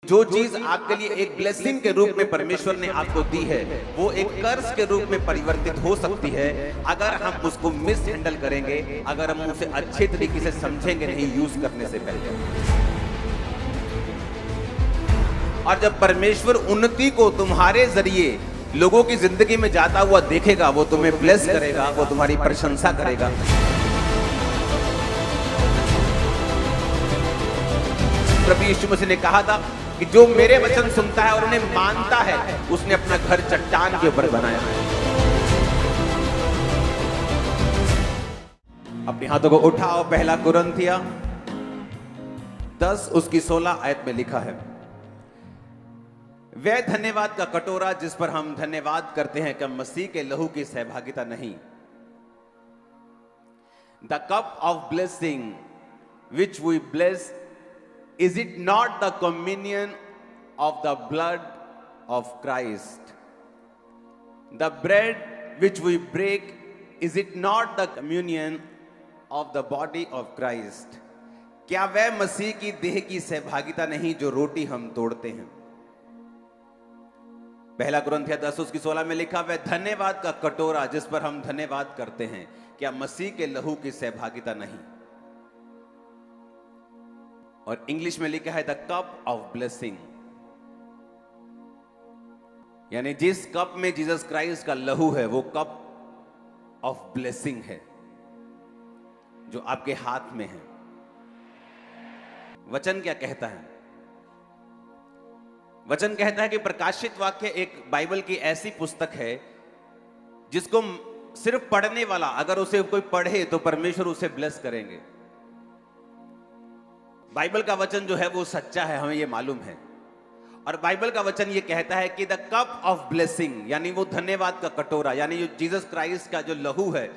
जो चीज आपके लिए एक ब्लेसिंग के रूप में परमेश्वर ने आपको दी है, वो एक कर्ज के रूप में परिवर्तित हो सकती है अगर हम उसको मिस हैंडल करेंगे, अगर हम उसे अच्छे तरीके से समझेंगे नहीं यूज करने से पहले। और जब परमेश्वर उन्नति को तुम्हारे जरिए लोगों की जिंदगी में जाता हुआ देखेगा, वो तुम्हें ब्लेस करेगा, वो तुम्हारी प्रशंसा करेगा। प्रभु यीशु मसीह ने कहा था कि जो मेरे वचन सुनता है और उन्हें मानता है, उसने अपना घर चट्टान के ऊपर बनाया। अपने हाथों को उठाओ। पहला कुरिन्थिया 10 उसकी 16 आयत में लिखा है, वह धन्यवाद का कटोरा जिस पर हम धन्यवाद करते हैं, क्या मसीह के लहू की सहभागिता नहीं? The cup of blessing which we bless, is it not the communion of the blood of Christ? The bread which we break, is it not the communion of the body of Christ? क्या वह मसीह की देह की सहभागिता नहीं जो रोटी हम तोड़ते हैं? पहला कुरिन्थिया 10 उसकी 16 में लिखा, वह धन्यवाद का कटोरा जिस पर हम धन्यवाद करते हैं, क्या मसीह के लहू की सहभागिता नहीं? और इंग्लिश में लिखा है द कप ऑफ ब्लेसिंग, यानी जिस कप में जीसस क्राइस्ट का लहू है, वो कप ऑफ ब्लेसिंग है जो आपके हाथ में है। वचन क्या कहता है? वचन कहता है कि प्रकाशित वाक्य एक बाइबल की ऐसी पुस्तक है जिसको सिर्फ पढ़ने वाला, अगर उसे कोई पढ़े तो परमेश्वर उसे ब्लेस करेंगे। बाइबल का वचन जो है वो सच्चा है, हमें ये मालूम है। और बाइबल का वचन ये कहता है कि द कप ऑफ ब्लेसिंग, यानी वो धन्यवाद का कटोरा, यानी जो जीसस क्राइस्ट का जो लहू है,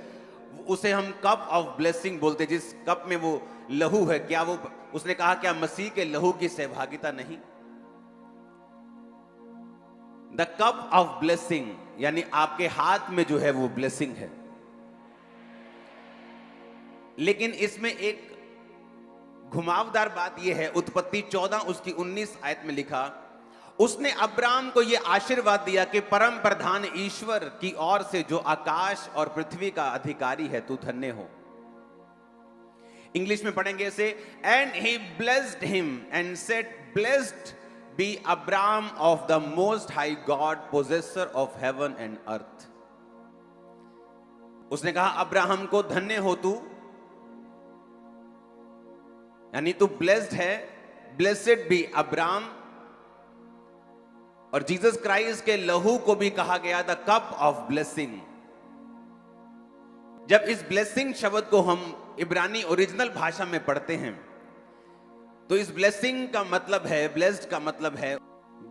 उसे हम कप ऑफ ब्लेसिंग बोलते। जिस कप में वो लहू है, क्या वो, उसने कहा क्या मसीह के लहू की सहभागिता नहीं? द कप ऑफ ब्लेसिंग, यानी आपके हाथ में जो है वो ब्लेसिंग है। लेकिन इसमें एक घुमावदार बात यह है, उत्पत्ति 14 उसकी 19 आयत में लिखा, उसने अब्राम को यह आशीर्वाद दिया कि परम प्रधान ईश्वर की ओर से जो आकाश और पृथ्वी का अधिकारी है, तू धन्य हो। इंग्लिश में पढ़ेंगे इसे, and he blessed him and said, blessed be Abram of the most high God, possessor of heaven and earth. उसने कहा अब्राहम को धन्य हो तू, यानी तू ब्लेस्ड है, ब्लेसेड बी अब्राम। और जीसस क्राइस्ट के लहू को भी कहा गया द कप ऑफ ब्लेसिंग। जब इस ब्लेसिंग शब्द को हम इब्रानी ओरिजिनल भाषा में पढ़ते हैं तो इस ब्लेसिंग का मतलब है, ब्लेस्ड का मतलब है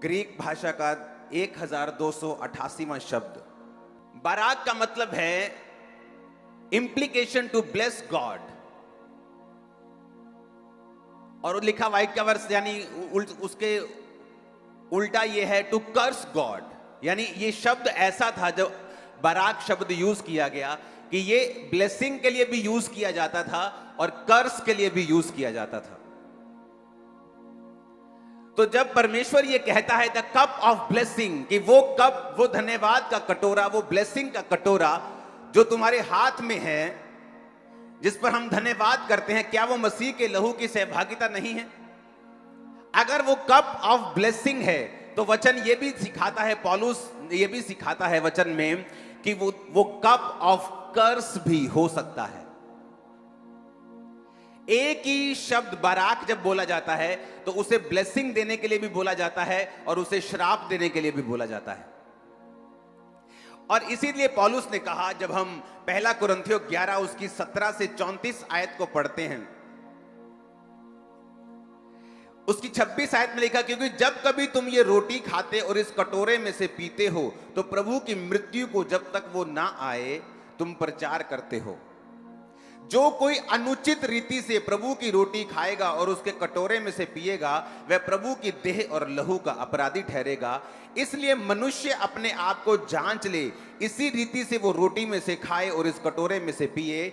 ग्रीक भाषा का 1288वां शब्द। बाराक का मतलब है इंप्लीकेशन टू ब्लेस गॉड, और लिखा वाक्य वर्ष, यानी उसके उल्टा ये है टू कर्स गॉड। यानी ये शब्द ऐसा था जो बाराक शब्द यूज किया गया कि ये ब्लेसिंग के लिए भी यूज किया जाता था और कर्स के लिए भी यूज किया जाता था। तो जब परमेश्वर ये कहता है द कप ऑफ ब्लेसिंग, कि वो कप, वो धन्यवाद का कटोरा, वो ब्लेसिंग का कटोरा जो तुम्हारे हाथ में है, जिस पर हम धन्यवाद करते हैं, क्या वो मसीह के लहू की सहभागिता नहीं है? अगर वो कप ऑफ ब्लेसिंग है तो वचन ये भी सिखाता है, पौलुस ये भी सिखाता है वचन में कि वो कप ऑफ कर्स भी हो सकता है। एक ही शब्द बाराक जब बोला जाता है तो उसे ब्लेसिंग देने के लिए भी बोला जाता है और उसे श्राप देने के लिए भी बोला जाता है। और इसीलिए पौलुस ने कहा, जब हम पहला कुरिन्थियों 11 उसकी 17 से 34 आयत को पढ़ते हैं, उसकी 26 आयत में लिखा, क्योंकि जब कभी तुम ये रोटी खाते और इस कटोरे में से पीते हो तो प्रभु की मृत्यु को जब तक वो ना आए तुम प्रचार करते हो। जो कोई अनुचित रीति से प्रभु की रोटी खाएगा और उसके कटोरे में से पिएगा, वह प्रभु की देह और लहू का अपराधी ठहरेगा। इसलिए मनुष्य अपने आप को जांच ले, इसी रीति से वो रोटी में से खाए और इस कटोरे में से पिए।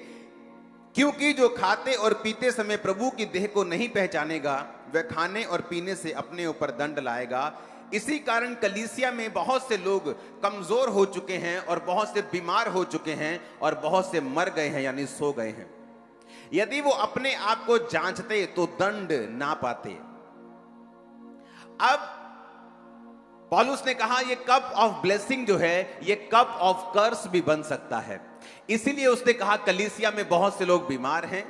क्योंकि जो खाते और पीते समय प्रभु की देह को नहीं पहचानेगा, वह खाने और पीने से अपने ऊपर दंड लाएगा। इसी कारण कलीसिया में बहुत से लोग कमजोर हो चुके हैं और बहुत से बीमार हो चुके हैं और बहुत से मर गए हैं, यानी सो गए हैं। यदि वो अपने आप को जांचते तो दंड ना पाते। अब पौलुस ने कहा ये कप ऑफ ब्लेसिंग जो है ये कप ऑफ कर्स भी बन सकता है। इसीलिए उसने कहा कलीसिया में बहुत से लोग बीमार हैं,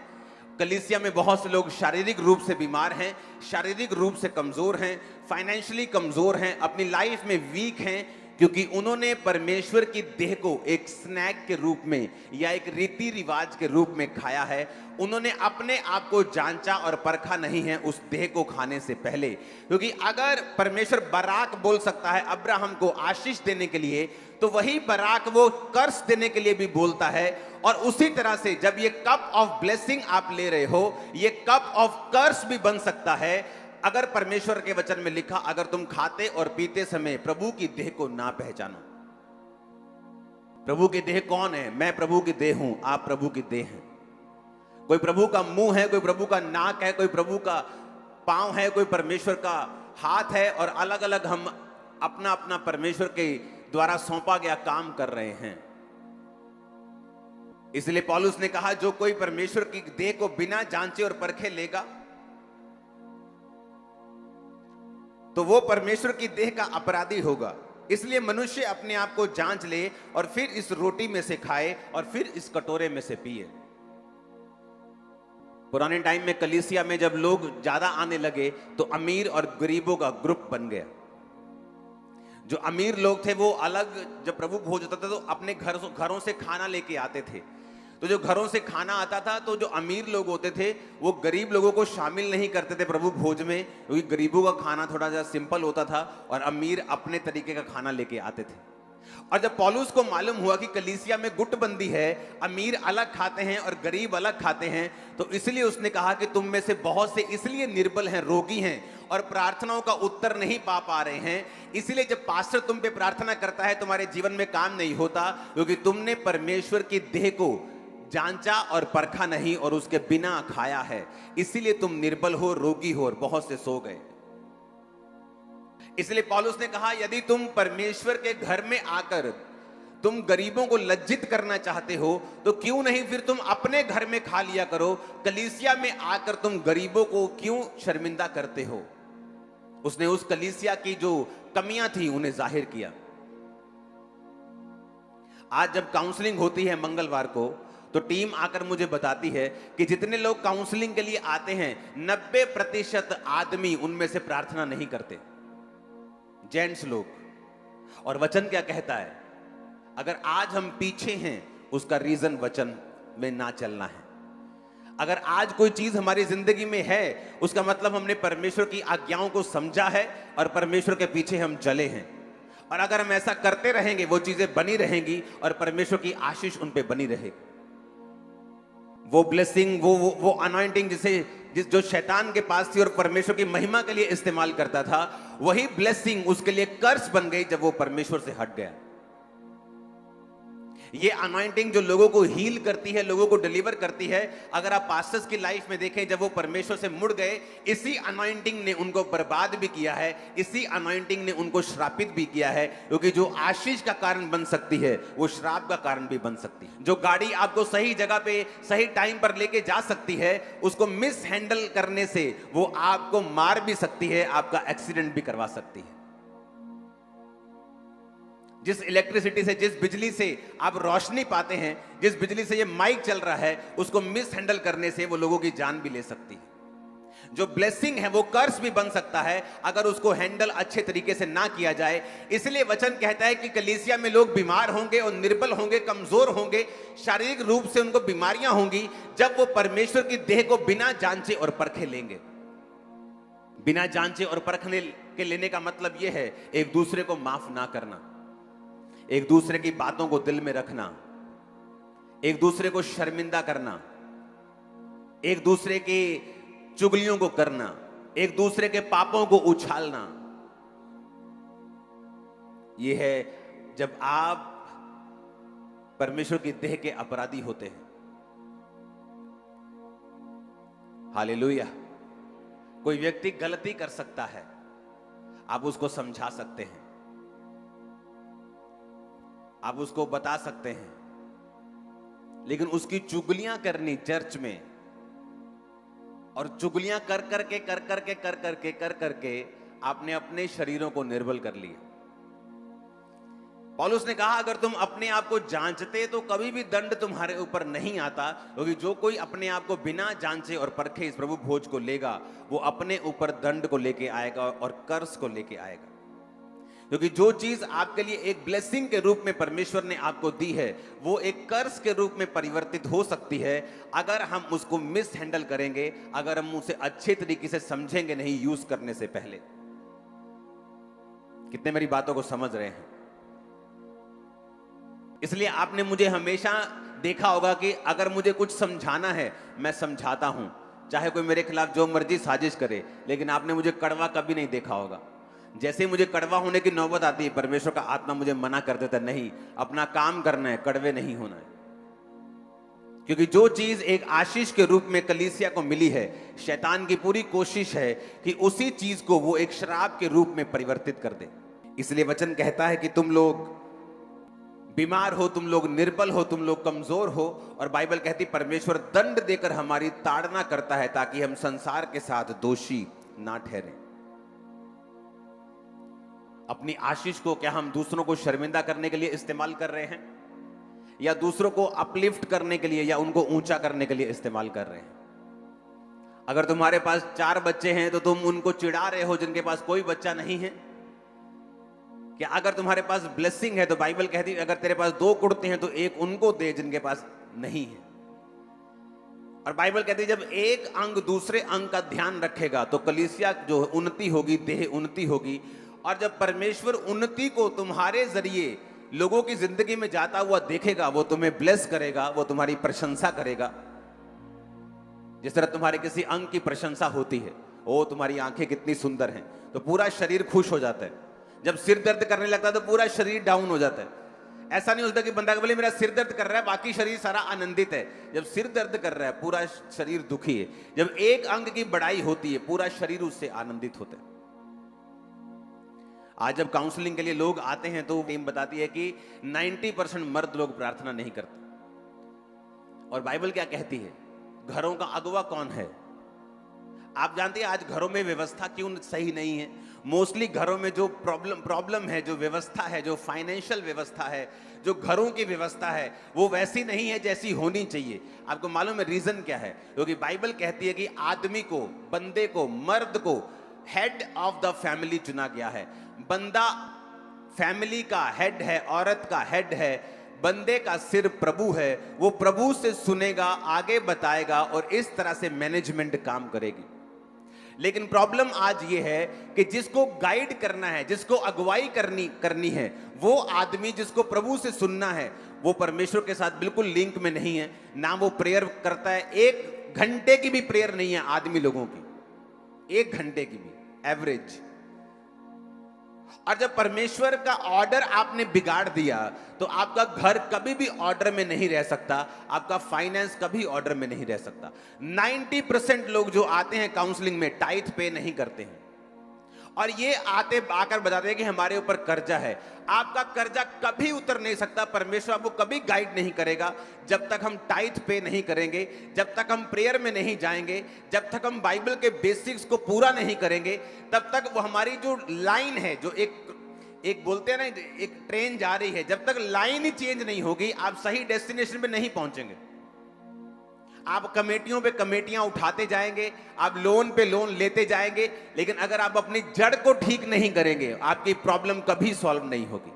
कलीसिया में बहुत से लोग शारीरिक रूप से बीमार हैं, शारीरिक रूप से कमजोर हैं, फाइनेंशियली कमजोर हैं, अपनी लाइफ में वीक हैं, क्योंकि उन्होंने परमेश्वर की देह को एक स्नैक के रूप में या एक रीति रिवाज के रूप में खाया है। उन्होंने अपने आप को जांचा और परखा नहीं है उस देह को खाने से पहले। क्योंकि अगर परमेश्वर बराक बोल सकता है अब्राहम को आशीष देने के लिए, तो वही बराक वो कर्स देने के लिए भी बोलता है। और उसी तरह से जब ये कप ऑफ ब्लेसिंग आप ले रहे हो, ये कप ऑफ कर्स भी बन सकता है अगर परमेश्वर के वचन में लिखा, अगर तुम खाते और पीते समय प्रभु की देह को ना पहचानो। प्रभु की देह कौन है? मैं प्रभु की देह हूं, आप प्रभु की देह हैं। कोई प्रभु का मुंह है, कोई प्रभु का नाक है, कोई प्रभु का पांव है, कोई परमेश्वर का हाथ है, और अलग अलग हम अपना अपना परमेश्वर के द्वारा सौंपा गया काम कर रहे हैं। इसलिए पौलुस ने कहा जो कोई परमेश्वर की देह को बिना जांचे और परखे लेगा तो वो परमेश्वर की देह का अपराधी होगा। इसलिए मनुष्य अपने आप को जांच ले और फिर इस रोटी में से खाए और फिर इस कटोरे में से पिए। पुराने टाइम में कलीसिया में जब लोग ज्यादा आने लगे तो अमीर और गरीबों का ग्रुप बन गया। जो अमीर लोग थे वो अलग, जब प्रभु भोज होता था तो अपने घरों से खाना लेके आते थे। तो जो घरों से खाना आता था तो जो अमीर लोग होते थे वो गरीब लोगों को शामिल नहीं करते थे प्रभु भोज में, क्योंकि गरीबों का खाना थोड़ा सा सिंपल होता था और अमीर अपने तरीके का खाना लेके आते थे। और जब पौलुस को मालूम हुआ कि कलीसिया में गुटबंदी है, अमीर अलग खाते हैं और गरीब अलग खाते हैं, तो इसलिए उसने कहा कि तुम में से बहुत से इसलिए निर्बल हैं, रोगी हैं और प्रार्थनाओं का उत्तर नहीं पा रहे हैं। इसलिए जब पास्टर तुम पे प्रार्थना करता है तुम्हारे जीवन में काम नहीं होता, क्योंकि तुमने परमेश्वर की देह को जांचा और परखा नहीं और उसके बिना खाया है। इसीलिए तुम निर्बल हो, रोगी हो और बहुत से सो गए। इसलिए पौलुस ने कहा यदि तुम परमेश्वर के घर में आकर तुम गरीबों को लज्जित करना चाहते हो तो क्यों नहीं फिर तुम अपने घर में खा लिया करो। कलीसिया में आकर तुम गरीबों को क्यों शर्मिंदा करते हो? उसने उस कलीसिया की जो कमियां थी उन्हें जाहिर किया। आज जब काउंसलिंग होती है मंगलवार को, तो टीम आकर मुझे बताती है कि जितने लोग काउंसलिंग के लिए आते हैं 90% आदमी उनमें से प्रार्थना नहीं करते, जेंट्स लोग। और वचन क्या कहता है? अगर आज हम पीछे हैं उसका रीजन वचन में ना चलना है। अगर आज कोई चीज हमारी जिंदगी में है उसका मतलब हमने परमेश्वर की आज्ञाओं को समझा है और परमेश्वर के पीछे हम चले हैं। और अगर हम ऐसा करते रहेंगे वो चीजें बनी रहेंगी और परमेश्वर की आशीष उन पे बनी रहेगी। वो ब्लेसिंग, वो अनॉइंटिंग जो शैतान के पास थी और परमेश्वर की महिमा के लिए इस्तेमाल करता था, वही ब्लेसिंग उसके लिए कर्स बन गई जब वो परमेश्वर से हट गया। ये अनॉइंटिंग जो लोगों को हील करती है, लोगों को डिलीवर करती है, अगर आप पास्टर्स की लाइफ में देखें जब वो परमेश्वर से मुड़ गए, इसी अनॉइंटिंग ने उनको बर्बाद भी किया है, इसी अनॉइंटिंग ने उनको श्रापित भी किया है। क्योंकि जो आशीष का कारण बन सकती है वो श्राप का कारण भी बन सकती है। जो गाड़ी आपको सही जगह पे सही टाइम पर लेके जा सकती है, उसको मिस हैंडल करने से वो आपको मार भी सकती है, आपका एक्सीडेंट भी करवा सकती है। जिस इलेक्ट्रिसिटी से, जिस बिजली से आप रोशनी पाते हैं, जिस बिजली से ये माइक चल रहा है, उसको मिस हैंडल करने से वो लोगों की जान भी ले सकती है। जो ब्लेसिंग है वो कर्स भी बन सकता है अगर उसको हैंडल अच्छे तरीके से ना किया जाए। इसलिए वचन कहता है कि कलीसिया में लोग बीमार होंगे और निर्बल होंगे, कमजोर होंगे, शारीरिक रूप से उनको बीमारियां होंगी, जब वो परमेश्वर की देह को बिना जांचे और परखे लेंगे। बिना जांचे और परखने के लेने का मतलब यह है एक दूसरे को माफ ना करना, एक दूसरे की बातों को दिल में रखना, एक दूसरे को शर्मिंदा करना, एक दूसरे की चुगलियों को करना, एक दूसरे के पापों को उछालना। यह है जब आप परमेश्वर की देह के अपराधी होते हैं। हालेलुया। कोई व्यक्ति गलती कर सकता है, आप उसको समझा सकते हैं, आप उसको बता सकते हैं, लेकिन उसकी चुगलियां करनी चर्च में, और चुगलियां कर करके आपने अपने शरीरों को निर्बल कर लिया। पौलुस ने कहा अगर तुम अपने आप को जांचते तो कभी भी दंड तुम्हारे ऊपर नहीं आता, क्योंकि जो कोई अपने आप को बिना जांचे और परखे इस प्रभु भोज को लेगा, वो अपने ऊपर दंड को लेके आएगा और कर्ज को लेके आएगा। क्योंकि जो चीज आपके लिए एक ब्लेसिंग के रूप में परमेश्वर ने आपको दी है, वो एक कर्ज के रूप में परिवर्तित हो सकती है अगर हम उसको मिस हैंडल करेंगे, अगर हम उसे अच्छे तरीके से समझेंगे नहीं यूज करने से पहले। कितने मेरी बातों को समझ रहे हैं? इसलिए आपने मुझे हमेशा देखा होगा कि अगर मुझे कुछ समझाना है मैं समझाता हूं, चाहे कोई मेरे खिलाफ जो मर्जी साजिश करे, लेकिन आपने मुझे कड़वा कभी नहीं देखा होगा। जैसे ही मुझे कड़वा होने की नौबत आती है, परमेश्वर का आत्मा मुझे मना कर देता, नहीं, अपना काम करना है, कड़वे नहीं होना है। क्योंकि जो चीज एक आशीष के रूप में कलीसिया को मिली है, शैतान की पूरी कोशिश है कि उसी चीज को वो एक श्राप के रूप में परिवर्तित कर दे। इसलिए वचन कहता है कि तुम लोग बीमार हो, तुम लोग निर्बल हो, तुम लोग कमजोर हो, और बाइबल कहती परमेश्वर दंड देकर हमारी ताड़ना करता है ताकि हम संसार के साथ दोषी ना ठहरें। अपनी आशीष को क्या हम दूसरों को शर्मिंदा करने के लिए इस्तेमाल कर रहे हैं, या दूसरों को अपलिफ्ट करने के लिए या उनको ऊंचा करने के लिए इस्तेमाल कर रहे हैं? अगर तुम्हारे पास 4 बच्चे हैं तो तुम उनको चिढ़ा रहे हो जिनके पास कोई बच्चा नहीं है? क्या अगर तुम्हारे पास ब्लेसिंग है तो बाइबल कहती है अगर तेरे पास 2 कुर्ते हैं तो एक उनको दे जिनके पास नहीं है। और बाइबल कहती है जब एक अंग दूसरे अंग का ध्यान रखेगा तो कलीसिया जो उन्नति होगी, देह उन्नति होगी। और जब परमेश्वर उन्नति को तुम्हारे जरिए लोगों की जिंदगी में जाता हुआ देखेगा, वो तुम्हें ब्लेस करेगा, वो तुम्हारी प्रशंसा करेगा। जिस तरह तुम्हारे किसी अंग की प्रशंसा होती है, ओ तुम्हारी आंखें कितनी सुंदर हैं, तो पूरा शरीर खुश हो जाता है। जब सिर दर्द करने लगता है तो पूरा शरीर डाउन हो जाता है। ऐसा नहीं होता कि बंदा बोले मेरा सिर दर्द कर रहा है, बाकी शरीर सारा आनंदित है। जब सिर दर्द कर रहा है पूरा शरीर दुखी है। जब एक अंग की बढ़ाई होती है पूरा शरीर उससे आनंदित होता है। आज जब काउंसलिंग के लिए लोग आते हैं तो टीम बताती है कि 90% मर्द लोग प्रार्थना नहीं करते। और बाइबल क्या कहती है? घरों का अगुवा कौन है? आप जानते हैं आज घरों में व्यवस्था क्यों सही नहीं है? मोस्टली घरों में जो प्रॉब्लम है, जो व्यवस्था है, जो फाइनेंशियल व्यवस्था है, जो घरों की व्यवस्था है, वो वैसी नहीं है जैसी होनी चाहिए। आपको मालूम है रीजन क्या है? क्योंकि बाइबल कहती है कि आदमी को, बंदे को, मर्द को हेड ऑफ द फैमिली चुना गया है। बंदा फैमिली का हेड है, औरत का हेड है। बंदे का सिर प्रभु है, वो प्रभु से सुनेगा, आगे बताएगा और इस तरह से मैनेजमेंट काम करेगी। लेकिन प्रॉब्लम आज ये है कि जिसको गाइड करना है, जिसको अगुवाई करनी है, वो आदमी जिसको प्रभु से सुनना है, वो परमेश्वर के साथ बिल्कुल लिंक में नहीं है। ना वो प्रेयर करता है, 1 घंटे की भी प्रेयर नहीं है आदमी लोगों की, 1 घंटे की भी एवरेज। और जब परमेश्वर का ऑर्डर आपने बिगाड़ दिया तो आपका घर कभी भी ऑर्डर में नहीं रह सकता, आपका फाइनेंस कभी ऑर्डर में नहीं रह सकता। 90% लोग जो आते हैं काउंसलिंग में टाइथ पे नहीं करते हैं, और ये आकर बताते हैं कि हमारे ऊपर कर्जा है। आपका कर्जा कभी उतर नहीं सकता, परमेश्वर आपको कभी गाइड नहीं करेगा जब तक हम टाइथ पे नहीं करेंगे, जब तक हम प्रेयर में नहीं जाएंगे, जब तक हम बाइबल के बेसिक्स को पूरा नहीं करेंगे, तब तक वो हमारी जो लाइन है, जो एक बोलते हैं ना, एक ट्रेन जा रही है, जब तक लाइन ही चेंज नहीं होगी आप सही डेस्टिनेशन पे नहीं पहुंचेंगे। आप कमेटियों पे कमेटियां उठाते जाएंगे, आप लोन पे लोन लेते जाएंगे, लेकिन अगर आप अपनी जड़ को ठीक नहीं करेंगे आपकी प्रॉब्लम कभी सॉल्व नहीं होगी।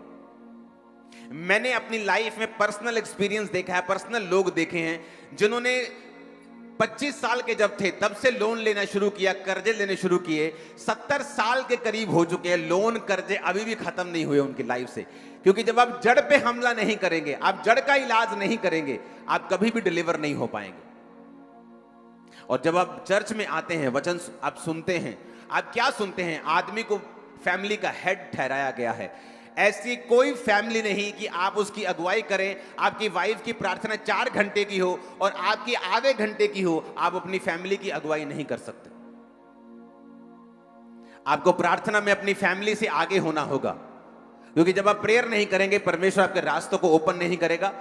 मैंने अपनी लाइफ में पर्सनल एक्सपीरियंस देखा है, पर्सनल लोग देखे हैं जिन्होंने 25 साल के जब थे तब से लोन लेना शुरू किया, कर्जे लेने शुरू किए, 70 साल के करीब हो चुके हैं, लोन कर्जे अभी भी खत्म नहीं हुए उनकी लाइफ से। क्योंकि जब आप जड़ पे हमला नहीं करेंगे, आप जड़ का इलाज नहीं करेंगे, आप कभी भी डिलीवर नहीं हो पाएंगे। और जब आप चर्च में आते हैं, वचन आप सुनते हैं, आप क्या सुनते हैं? आदमी को फैमिली का हेड ठहराया गया है। ऐसी कोई फैमिली नहीं कि आप उसकी अगुवाई करें, आपकी वाइफ की प्रार्थना 4 घंटे की हो और आपकी आधे घंटे की हो, आप अपनी फैमिली की अगुवाई नहीं कर सकते। आपको प्रार्थना में अपनी फैमिली से आगे होना होगा, क्योंकि जब आप प्रेयर नहीं करेंगे, परमेश्वर आपके रास्तों को ओपन नहीं करेगा,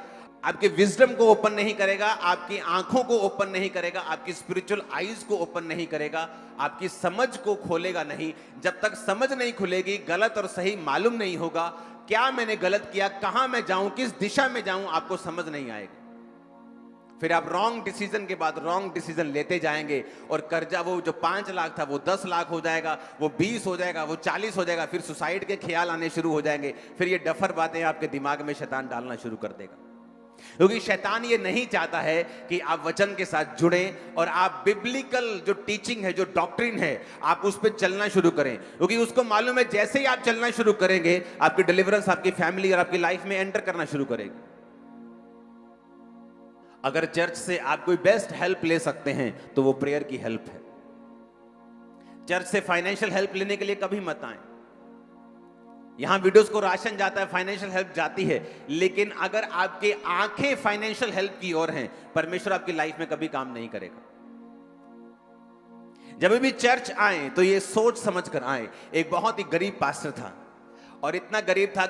आपके विजडम को ओपन नहीं करेगा, आपकी आंखों को ओपन नहीं करेगा, आपकी स्पिरिचुअल आईज को ओपन नहीं करेगा, आपकी समझ को खोलेगा नहीं। जब तक समझ नहीं खुलेगी, गलत और सही मालूम नहीं होगा, क्या मैंने गलत किया, कहां मैं जाऊं, किस दिशा में जाऊं, आपको समझ नहीं आएगी। फिर आप रॉन्ग डिसीजन के बाद रॉन्ग डिसीजन लेते जाएंगे और कर्जा वो जो 5 लाख था वो 10 लाख हो जाएगा, वो 20 हो जाएगा, वो 40 हो जाएगा, फिर सुसाइड के ख्याल आने शुरू हो जाएंगे। फिर ये डफर बातें आपके दिमाग में शैतान डालना शुरू कर देगा, क्योंकि शैतान ये नहीं चाहता है कि आप वचन के साथ जुड़ें और आप बिब्लिकल जो टीचिंग है, जो डॉक्ट्रिन है, आप उस पर चलना शुरू करें, क्योंकि उसको मालूम है जैसे ही आप चलना शुरू करेंगे, आपकी डिलीवरेंस आपकी फैमिली और आपकी लाइफ में एंटर करना शुरू करेगी। अगर चर्च से आप कोई बेस्ट हेल्प ले सकते हैं तो वो प्रेयर की हेल्प है। चर्च से फाइनेंशियल हेल्प लेने के लिए कभी मत आए। यहां वीडियोस को राशन जाता है, फाइनेंशियल हेल्प जाती है, लेकिन अगर आपकी आंखें फाइनेंशियल हेल्प की ओर हैं, परमेश्वर आपकी लाइफ में कभी काम नहीं करेगा। जब भी चर्च आए तो ये सोच समझ कर आए। एक बहुत ही गरीब पास्टर था, और इतना गरीब था,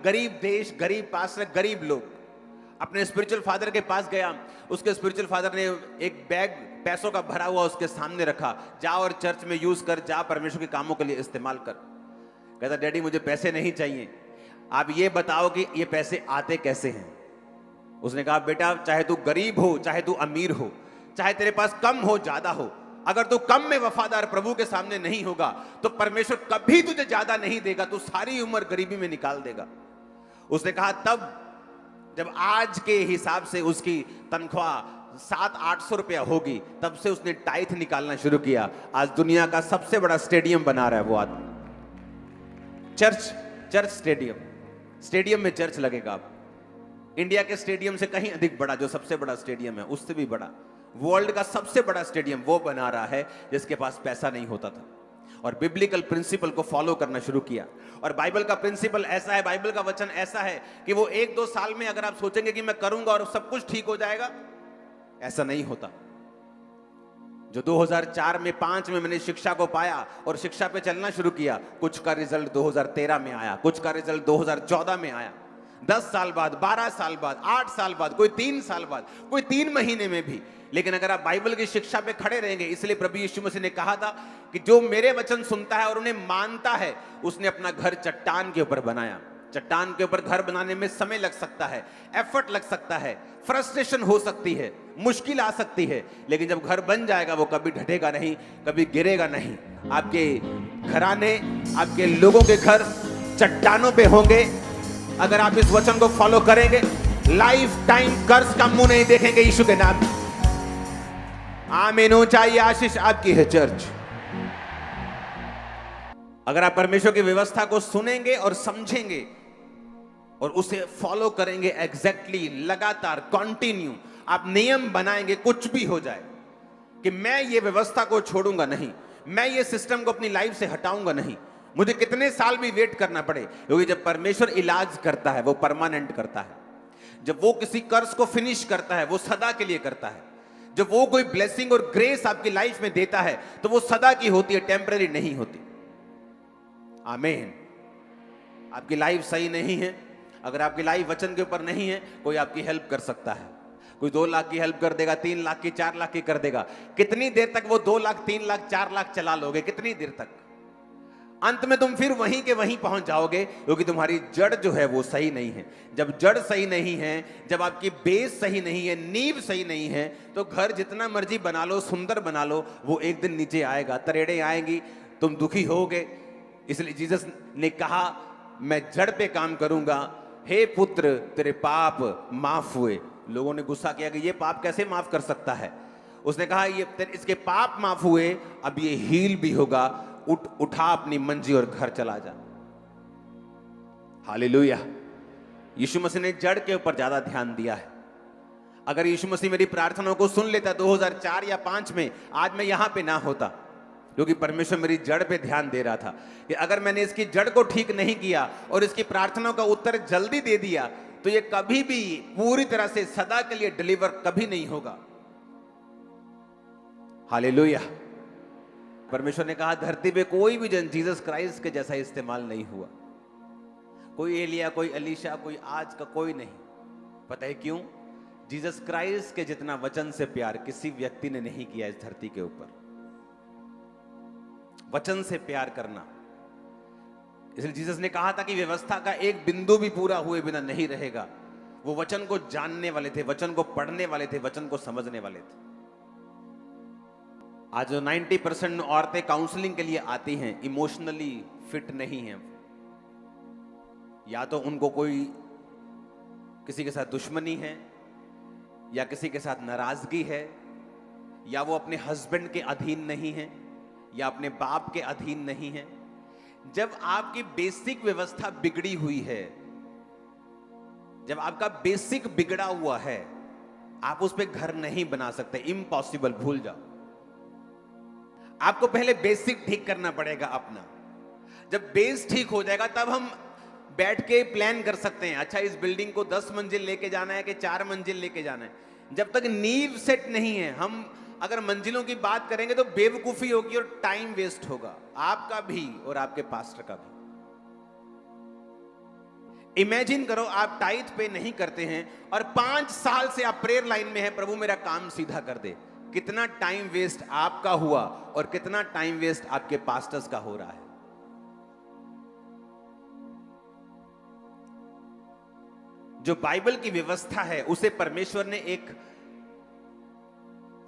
गरीब देश, गरीब पास्टर, गरीब लोग। अपने स्पिरिचुअल फादर के पास गया, उसके स्पिरिचुअल फादर ने एक बैग पैसों का भरा हुआ उसके सामने रखा, जा और चर्च में यूज कर, जा परमेश्वर के कामों के लिए इस्तेमाल कर। कहता, डैडी मुझे पैसे नहीं चाहिए, आप ये बताओ कि ये पैसे आते कैसे हैं। उसने कहा, बेटा चाहे तू गरीब हो, चाहे तू अमीर हो, चाहे तेरे पास कम हो ज्यादा हो, अगर तू कम में वफादार प्रभु के सामने नहीं होगा तो परमेश्वर कभी तुझे ज्यादा नहीं देगा, तू सारी उम्र गरीबी में निकाल देगा। उसने कहा, तब जब आज के हिसाब से उसकी तनख्वाह 700-800 रुपया होगी, तब से उसने टाइथ निकालना शुरू किया। आज दुनिया का सबसे बड़ा स्टेडियम बना रहा है वो आदमी। चर्च स्टेडियम में चर्च लगेगा। आप इंडिया के स्टेडियम से कहीं अधिक बड़ा, जो सबसे बड़ा स्टेडियम है उससे भी बड़ा, वर्ल्ड का सबसे बड़ा स्टेडियम वो बना रहा है जिसके पास पैसा नहीं होता था, और बिब्लिकल प्रिंसिपल को फॉलो करना शुरू किया। और बाइबल का प्रिंसिपल ऐसा है, बाइबल का वचन ऐसा है कि वो 1-2 साल में अगर आप सोचेंगे कि मैं करूंगा और सब कुछ ठीक हो जाएगा, ऐसा नहीं होता। जो 2004 में 5 में मैंने शिक्षा को पाया और शिक्षा पे चलना शुरू किया, कुछ का रिजल्ट 2013 में आया, कुछ का रिजल्ट 2014 में आया, 10 साल बाद, 12 साल बाद, 8 साल बाद, कोई 3 साल बाद, कोई 3 महीने में भी। लेकिन अगर आप बाइबल की शिक्षा पे खड़े रहेंगे, इसलिए प्रभु यीशु मसीह ने कहा था कि जो मेरे वचन सुनता है और उन्हें मानता है, उसने अपना घर चट्टान के ऊपर बनाया। चट्टान के ऊपर घर बनाने में समय लग सकता है, एफर्ट लग सकता है, फ्रस्ट्रेशन हो सकती है, मुश्किल आ सकती है, लेकिन जब घर बन जाएगा वो कभी ढटेगा नहीं, कभी गिरेगा नहीं। आपके घराने, आपके लोगों के घर चट्टानों पे होंगे। अगर आप इस वचन को फॉलो करेंगे, लाइफ टाइम कर्ज का मुंह नहीं देखेंगे यीशु के नाम। आमीन। ऊंचाई आशीष आपकी है चर्च। अगर आप परमेश्वर की व्यवस्था को सुनेंगे और समझेंगे और उसे फॉलो करेंगे एग्जैक्टली, लगातार, कंटिन्यू, आप नियम बनाएंगे, कुछ भी हो जाए, कि मैं ये व्यवस्था को छोड़ूंगा नहीं, मैं ये सिस्टम को अपनी लाइफ से हटाऊंगा नहीं, मुझे कितने साल भी वेट करना पड़े, क्योंकि जब परमेश्वर इलाज करता है वो परमानेंट करता है। जब वो किसी कर्ज को फिनिश करता है वो सदा के लिए करता है। जब वो कोई ब्लेसिंग और ग्रेस आपकी लाइफ में देता है तो वो सदा की होती है, टेम्पररी नहीं होती। आमीन। आपकी लाइफ सही नहीं है, अगर आपकी लाइफ वचन के ऊपर नहीं है, कोई आपकी हेल्प कर सकता है। कोई 2 लाख की हेल्प कर देगा, 3 लाख की, 4 लाख की कर देगा। कितनी देर तक वो 2 लाख, 3 लाख, 4 लाख चला लोगे? कितनी देर तक? अंत में तुम फिर वहीं के वहीं पहुंच जाओगे, क्योंकि तुम्हारी जड़ जो है वो सही नहीं है। जब जड़ सही नहीं है, जब आपकी बेस सही नहीं है, नींव सही नहीं है, तो घर जितना मर्जी बना लो, सुंदर बना लो, वो एक दिन नीचे आएगा, तरेड़े आएंगी, तुम दुखी होगे। इसलिए जीसस ने कहा, मैं जड़ पे काम करूंगा। हे पुत्र, तेरे पाप माफ हुए। लोगों ने गुस्सा किया कि ये पाप कैसे माफ कर सकता है। उसने कहा, ये इसके पाप माफ हुए, अब ये हील भी होगा। उठा अपनी मंजी और घर चला जा। हालेलुया। यीशु मसीह ने जड़ के ऊपर ज्यादा ध्यान दिया है। अगर यीशु मसीह मेरी प्रार्थनाओं को सुन लेता 2004 या 5 में, आज मैं यहां पे ना होता। क्योंकि परमेश्वर मेरी जड़ पे ध्यान दे रहा था कि अगर मैंने इसकी जड़ को ठीक नहीं किया और इसकी प्रार्थनाओं का उत्तर जल्दी दे दिया तो ये कभी भी पूरी तरह से सदा के लिए डिलीवर कभी नहीं होगा। हालेलुया। परमेश्वर ने कहा धरती पे कोई भी जन जीसस क्राइस्ट के जैसा इस्तेमाल नहीं हुआ। कोई एलिया, कोई एलीशा, कोई आज का कोई नहीं। पता है क्यों? जीसस क्राइस्ट के जितना वचन से प्यार किसी व्यक्ति ने नहीं किया इस धरती के ऊपर। वचन से प्यार करना, इसलिए जीसस ने कहा था कि व्यवस्था का एक बिंदु भी पूरा हुए बिना नहीं रहेगा। वो वचन को जानने वाले थे, वचन को पढ़ने वाले थे, वचन को समझने वाले थे। आज जो 90% औरतें काउंसलिंग के लिए आती हैं इमोशनली फिट नहीं हैं। या तो उनको कोई किसी के साथ दुश्मनी है, या किसी के साथ नाराजगी है, या वो अपने हस्बैंड के अधीन नहीं है, या अपने बाप के अधीन नहीं है। जब आपकी बेसिक व्यवस्था बिगड़ी हुई है, जब आपका बेसिक बिगड़ा हुआ है, आप उस पर घर नहीं बना सकते। इम्पॉसिबल, भूल जाओ। आपको पहले बेसिक ठीक करना पड़ेगा अपना। जब बेस ठीक हो जाएगा तब हम बैठ के प्लान कर सकते हैं, अच्छा इस बिल्डिंग को 10 मंजिल लेके जाना है कि 4 मंजिल लेके जाना है। जब तक नींव सेट नहीं है, हम अगर मंजिलों की बात करेंगे तो बेवकूफी होगी और टाइम वेस्ट होगा, आपका भी और आपके पास्टर का भी। इमेजिन करो आप टाइथ पे नहीं करते हैं और 5 साल से आप प्रेयर लाइन में हैं, प्रभु मेरा काम सीधा कर दे। कितना टाइम वेस्ट आपका हुआ और कितना टाइम वेस्ट आपके पास्टर्स का हो रहा है। जो बाइबल की व्यवस्था है उसे परमेश्वर ने एक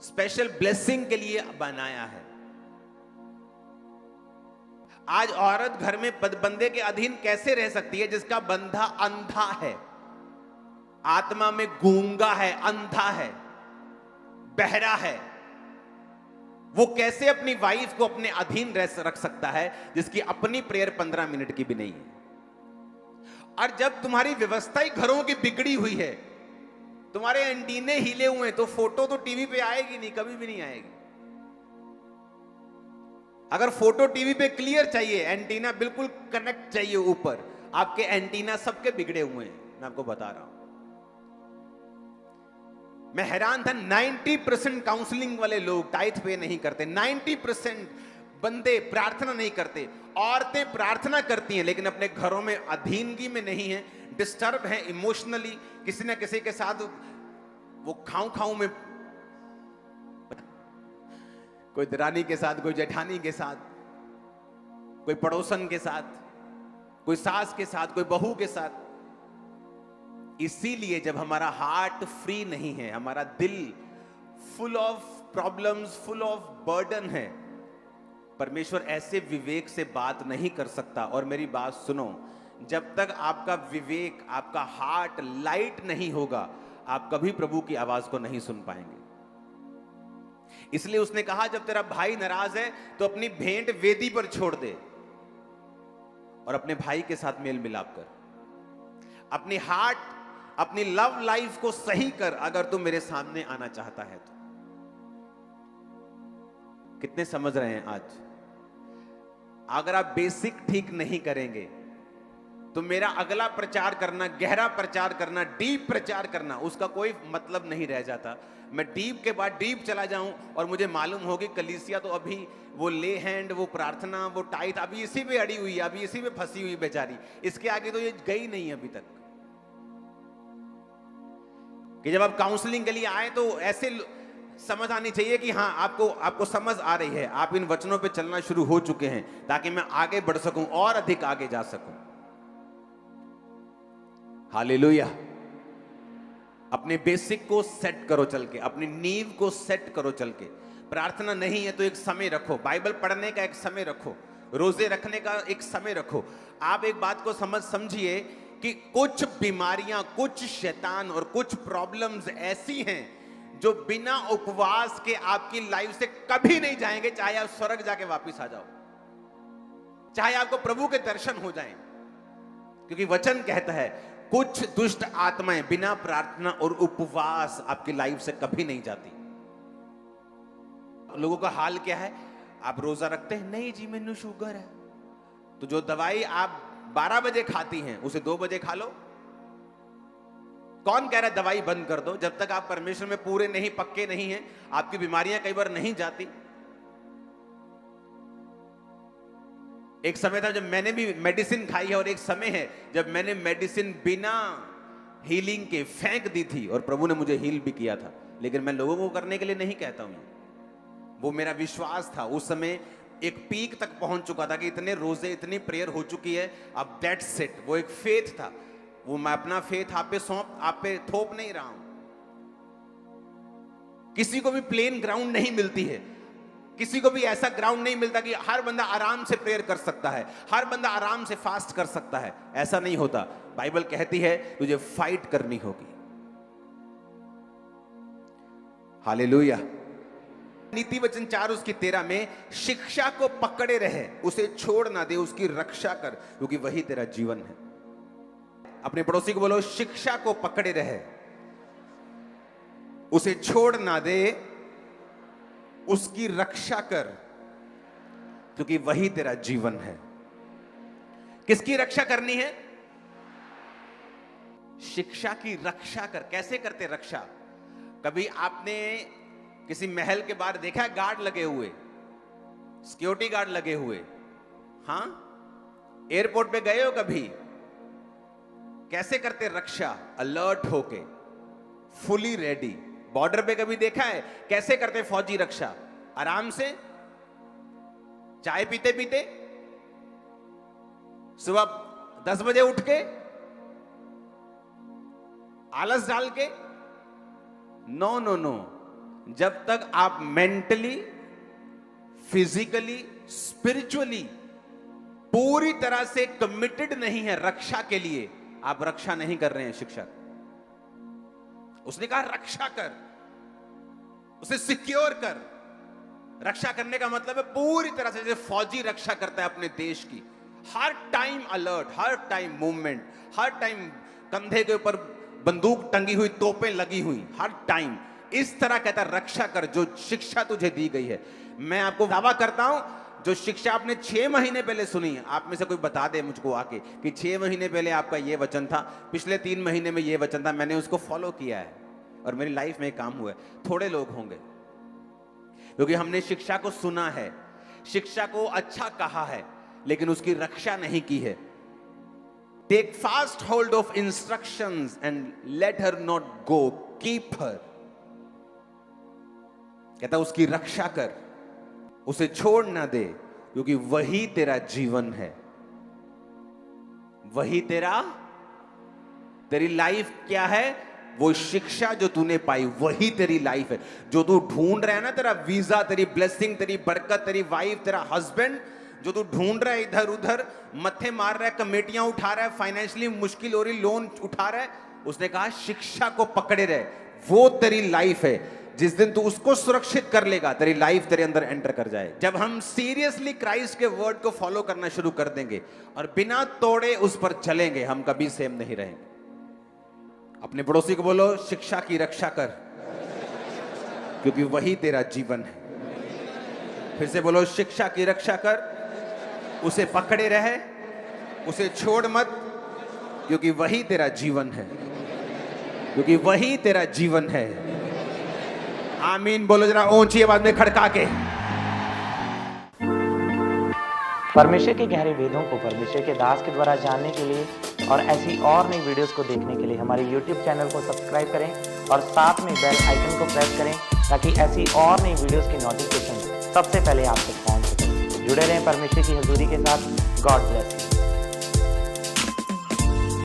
स्पेशल ब्लेसिंग के लिए बनाया है। आज औरत घर में बंदे के अधीन कैसे रह सकती है जिसका बंधा अंधा है, आत्मा में गूंगा है, अंधा है, बहरा है? वो कैसे अपनी वाइफ को अपने अधीन रख सकता है जिसकी अपनी प्रेयर 15 मिनट की भी नहीं है? और जब तुम्हारी व्यवस्था ही घरों की बिगड़ी हुई है, तुम्हारे एंटीने हिले हुए हैं, तो फोटो तो टीवी पे आएगी नहीं, कभी भी नहीं आएगी। अगर फोटो टीवी पे क्लियर चाहिए, एंटीना बिल्कुल कनेक्ट चाहिए ऊपर, आपके एंटीना सबके बिगड़े हुए हैं। मैं आपको बता रहा हूं, मैं हैरान था। 90% काउंसलिंग वाले लोग टाइथ पे नहीं करते, 90% बंदे प्रार्थना नहीं करते। औरतें प्रार्थना करती हैं लेकिन अपने घरों में अधीनगी में नहीं है, डिस्टर्ब है इमोशनली, किसी ना किसी के साथ वो खाऊं खाऊं में, कोई दरानी के साथ, कोई जेठानी के साथ, कोई पड़ोसन के साथ, कोई सास के साथ, कोई बहू के साथ। इसीलिए जब हमारा हार्ट फ्री नहीं है, हमारा दिल full of problems, full of burden है, परमेश्वर ऐसे विवेक से बात नहीं कर सकता। और मेरी बात सुनो, जब तक आपका विवेक, आपका हार्ट लाइट नहीं होगा, आप कभी प्रभु की आवाज को नहीं सुन पाएंगे। इसलिए उसने कहा जब तेरा भाई नाराज है तो अपनी भेंट वेदी पर छोड़ दे और अपने भाई के साथ मेल मिलाप कर, अपनी हार्ट, अपनी लव लाइफ को सही कर, अगर तू मेरे सामने आना चाहता है तो। कितने समझ रहे हैं आज? अगर आप बेसिक ठीक नहीं करेंगे तो मेरा अगला प्रचार करना, गहरा प्रचार करना, डीप प्रचार करना, उसका कोई मतलब नहीं रह जाता। मैं डीप के बाद डीप चला जाऊं और मुझे मालूम होगी कलीसिया तो अभी वो ले हैंड, वो प्रार्थना, वो टाइट अभी इसी पे अड़ी हुई है, अभी इसी पे फंसी हुई बेचारी, इसके आगे तो ये गई नहीं अभी तक। कि जब आप काउंसलिंग के लिए आए तो ऐसे समझ आनी चाहिए कि हाँ आपको समझ आ रही है, आप इन वचनों पे चलना शुरू हो चुके हैं, ताकि मैं आगे बढ़ सकूं और अधिक आगे जा सकूं। हालेलुया। अपने बेसिक को सेट करो चल के, अपनी नींव को सेट करो चल के। प्रार्थना नहीं है तो एक समय रखो, बाइबल पढ़ने का एक समय रखो, रोजे रखने का एक समय रखो। आप एक बात को समझिए कि कुछ बीमारियां, कुछ शैतान और कुछ प्रॉब्लम्स ऐसी हैं जो बिना उपवास के आपकी लाइफ से कभी नहीं जाएंगे, चाहे आप स्वर्ग जाके वापस आ जाओ, चाहे आपको प्रभु के दर्शन हो जाएं। क्योंकि वचन कहता है कुछ दुष्ट आत्माएं बिना प्रार्थना और उपवास आपकी लाइफ से कभी नहीं जाती। लोगों का हाल क्या है? आप रोजा रखते हैं? नहीं जी, मैंने शुगर है। तो जो दवाई आप 12 बजे खाती हैं उसे 2 बजे खा लो। कौन कह रहा है दवाई बंद कर दो? जब तक आप परमेश्वर में पूरे नहीं, पक्के नहीं हैं, आपकी बीमारियां कई बार नहीं जाती। एक समय था जब मैंने भी मेडिसिन खाई है, और एक समय है जब मैंने मेडिसिन बिना हीलिंग के फेंक दी थी, और प्रभु ने मुझे हील भी किया था। लेकिन मैं लोगों को करने के लिए नहीं कहता हूं, वो मेरा विश्वास था। उस समय एक पीक तक पहुंच चुका था कि इतने रोजे, इतनी प्रेयर हो चुकी है, अब दैट्स इट। वो एक फेथ था, वो मैं अपना फेथ आप पे थोप नहीं रहा हूं। किसी को भी प्लेन ग्राउंड नहीं मिलती है, किसी को भी ऐसा ग्राउंड नहीं मिलता कि हर बंदा आराम से प्रेयर कर सकता है, हर बंदा आराम से फास्ट कर सकता है। ऐसा नहीं होता। बाइबल कहती है तुझे फाइट करनी होगी। हालेलुया। नीति वचन 4 उसकी 13 में, शिक्षा को पकड़े रहे, उसे छोड़ ना दे, उसकी रक्षा कर, क्योंकि वही तेरा जीवन है। अपने पड़ोसी को बोलो, शिक्षा को पकड़े रहे, उसे छोड़ ना दे, उसकी रक्षा कर, क्योंकि वही तेरा जीवन है। किसकी रक्षा करनी है? शिक्षा की रक्षा कर। कैसे करते रक्षा? कभी आपने किसी महल के बाहर देखा है गार्ड लगे हुए, सिक्योरिटी गार्ड लगे हुए? हां, एयरपोर्ट पे गए हो कभी? कैसे करते रक्षा? अलर्ट होके, फुली रेडी। बॉर्डर पे कभी देखा है कैसे करते फौजी रक्षा? आराम से, चाय पीते पीते, सुबह 10 बजे उठ के, आलस डाल के? No no no. जब तक आप मेंटली, फिजिकली, स्पिरिचुअली पूरी तरह से कमिटेड नहीं है रक्षा के लिए, आप रक्षा नहीं कर रहे हैं। शिक्षक, उसने कहा रक्षा कर, उसे सिक्योर कर। रक्षा करने का मतलब है पूरी तरह से, जैसे फौजी रक्षा करता है अपने देश की, हर टाइम अलर्ट, हर टाइम मूवमेंट, हर टाइम कंधे के ऊपर बंदूक टंगी हुई, तोपें लगी हुई, हर टाइम। इस तरह कहता है रक्षा कर, जो शिक्षा तुझे दी गई है। मैं आपको दावा करता हूं, जो शिक्षा आपने 6 महीने पहले सुनी है, आप में से कोई बता दे मुझको आके कि 6 महीने पहले आपका ये वचन था, पिछले 3 महीने में ये वचन था, मैंने उसको फॉलो किया है और मेरी लाइफ में काम हुआ है। थोड़े लोग होंगे, क्योंकि हमने शिक्षा को सुना है, शिक्षा को अच्छा कहा है, लेकिन उसकी रक्षा नहीं की है। Take fast hold of instructions and let her not go, keep her. कहता उसकी रक्षा कर, उसे छोड़ ना दे, क्योंकि वही तेरा जीवन है, वही तेरी लाइफ क्या है? वो शिक्षा जो तूने पाई वही तेरी लाइफ है। जो तू ढूंढ रहा है ना, तेरा वीजा, तेरी ब्लेसिंग, तेरी बरकत, तेरी वाइफ, तेरा हस्बैंड, जो तू ढूंढ रहा है, इधर उधर मत्थे मार रहा है, कमेटियां उठा रहा है, फाइनेंशियली मुश्किल हो रही, लोन उठा रहा है, उसने कहा शिक्षा को पकड़े रहे, वो तेरी लाइफ है। जिस दिन तू उसको सुरक्षित कर लेगा, तेरी लाइफ तेरे अंदर एंटर कर जाए। जब हम सीरियसली क्राइस्ट के वर्ड को फॉलो करना शुरू कर देंगे और बिना तोड़े उस पर चलेंगे, हम कभी सेम नहीं रहेंगे। अपने पड़ोसी को बोलो, शिक्षा की रक्षा कर, क्योंकि वही तेरा जीवन है। फिर से बोलो, शिक्षा की रक्षा कर, उसे पकड़े रहे, उसे छोड़ मत, क्योंकि वही तेरा जीवन है, क्योंकि वही तेरा जीवन है। आमीन बोलो जरा ऊंची आवाज में खड़का के। परमेश्वर के गहरे वेदों को परमेश्वर के दास के द्वारा जानने के लिए और ऐसी और नई वीडियोस को देखने के लिए हमारे YouTube चैनल को सब्सक्राइब करें और साथ में बेल आइकन को प्रेस करें, ताकि ऐसी और नई वीडियोस की नोटिफिकेशन सबसे पहले आप तक पहुंच सके। जुड़े रहें परमेश्वर की हजूरी के साथ। God bless.